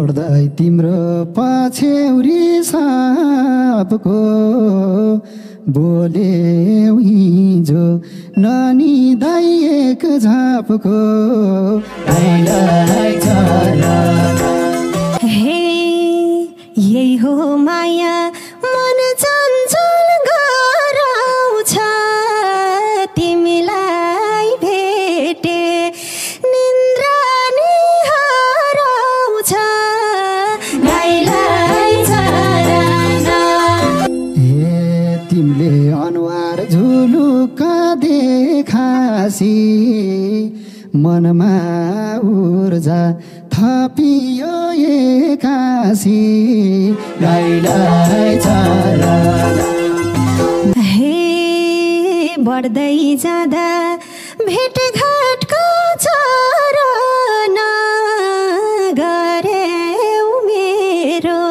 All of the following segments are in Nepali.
छोड्दै तिम्रो पछ्यौरी सबको बोल्यौ हिजो ननिदाइ एक झापको आइलाई चला। हे यही हो माया मन चञ्चल गराउँछ तिमीलाई भेटे निन्द्रा नि हराउँछ गाईलाई चराना। हे तिमीले अनुहार झुलुक्क देखासी मनमा ऊर्जा थपियो एकासी गाईलाई चराना। हे बढ्दै जाँदा भेटघाटको चरण गर्यौ मेरो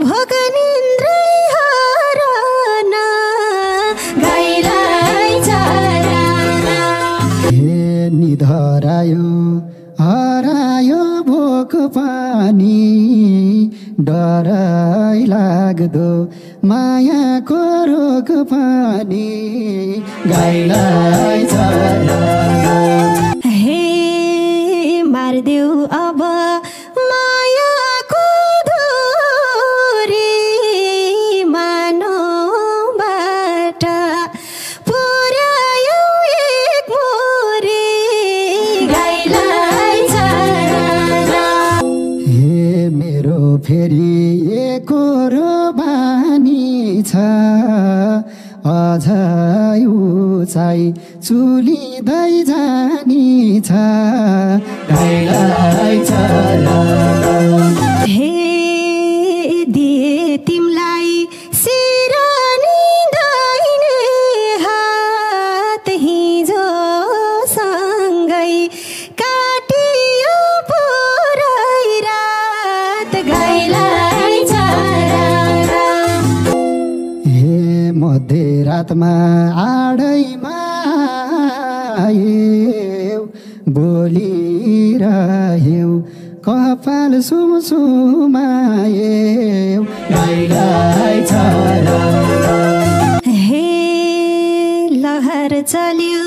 भोक निन्द्रै हराउन गाईलाई चराना। हे निधरायो हरायो भोक पानी डरै लाग्दो मायाको रोग पानी गाईलाई चराना। हे मार्देऊ अब मायाको धुरी मानवबाट पुर्यायौ एक मुरी गाईलाई चराना। हे मेरो फेरि एकरो बानी छ अझै उचाइ चुलिँदै जानी छ गाईलाई चराना। हे दिए तिमलाई सिरानी दाहिने हात हिजो सँगै काटियो पुरै रात गाईलाई चराना। हे मध्यरातमा आडैमा आयौ बोलिरह्यौ कपाल सुमसुमायौ गाईलाई चराना। हे लहर चल्यो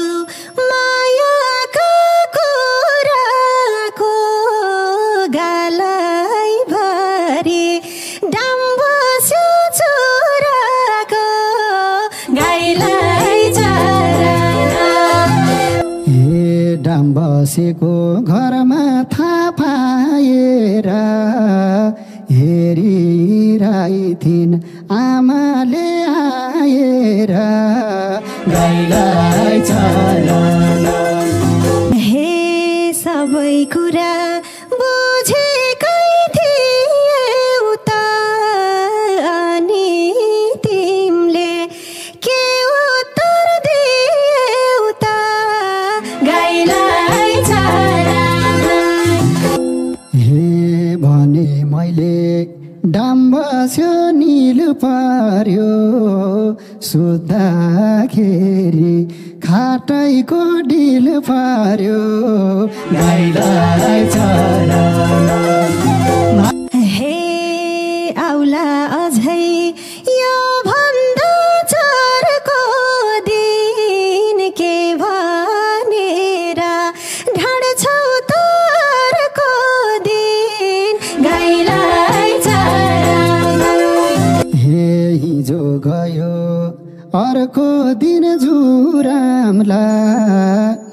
मायाका कुराको गालै भरि डाम्बस्यो चुराको गाईलाई चराना। हे डाम्बसेको घरमा थाहा पाएर हेरिरहेथिन् आमाले आएर गाईलाई चराना। हे सबै कुरा बुझेकै थियौ त अनि तिमीले के उत्तर दियौ त गाईलाई चराना। हे भने मैले डाम्बस्यो निल पर्यो सुत्दाखेरि खाटैको डिल पर्यो गाईलाई चराना। हे आउला अझै यो भन्दा चर्को दिन के भनेर ढाड्छौ तर्को दिन गाईलाई चराना। हे हिजो गयो अर्को दिन जुराम्ला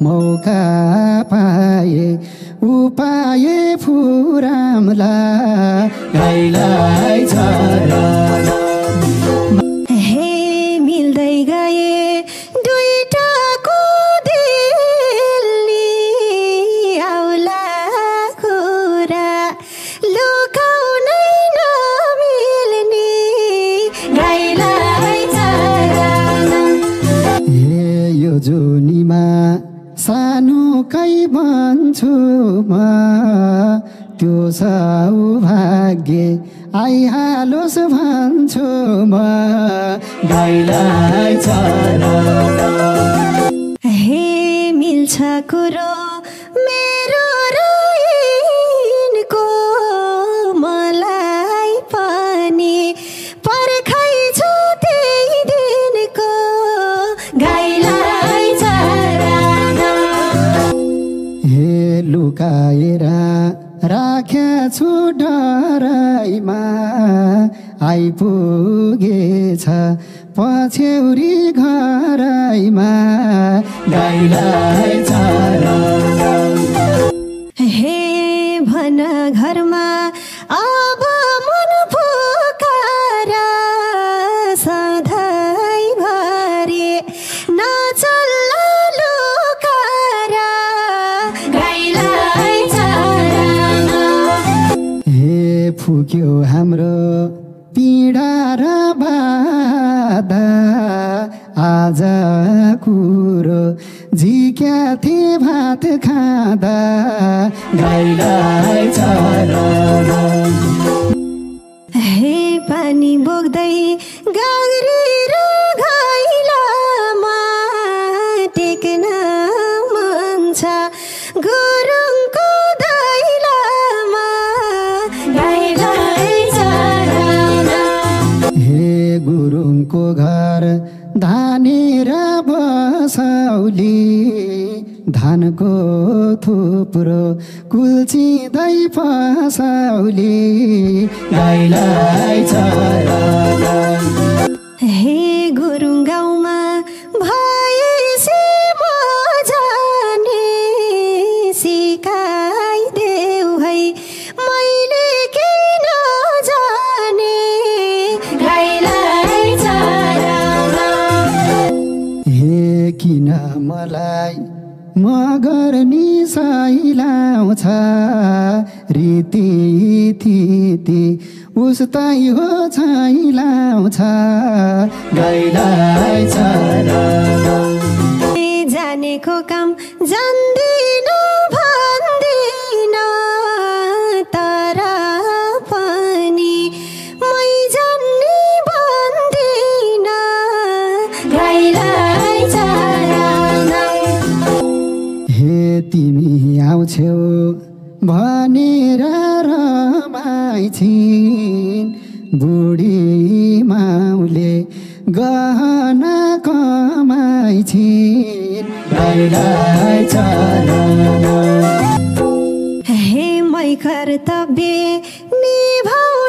मौका पाए उपाय फुराम्ला गाईलाई चराना। हे मिल्दै गए दुईटाको दिल्ली आउला कुरा लुकाउनै नमिल्ने गाईलाई चराना। हे यो जुनीमा सानोकै भन्छु म त्यो सौभाग्य आइहालोस् भन्छु म गाईलाई चराना। हे मिल्छ कुरो मेरो र यिनको लुकाएर राखेछु डराइमा आइपुगेछ पछ्यौरी घरैमा गाईलाई चारो हे भन घरमा अब मन पुकारा सधैँभरि नचल्ला लुकारा गाईलाई चारो हे फुक्यो हाम्रो पीडा र बाधा आज कुरो झिक्या थिए भात खाँदा गाईलाई चारो हे पानी बोक्दै गाग्री र घैलामा टेक्न मन छ गुरुङको दैलामा गाईलाई चारो हे गुरुङको घर धानेर बसौली धानको थुप्रो कुल्चिँदै पसौली गाईलाई चारो हे गुरुङ गाउँमा भएसी म जाने सिकाइदेऊ है मैले किन जाने गाईलाई चारो हे किन मलाई मगर निसाइलाउँछ रीति थिति उस्तै हो छाइलाउँछ गाईलाई चारो जानेको काम जान्दिन भन्दिन तर पनि मै जान्ने भन्दिन गाईलाई चारो हे तिमी आउँछौ भनेर रमाइछिन् बुढी माउले गहना कमाइछिन् गाईलाई चारो हे मै कर्तव्य निभाउ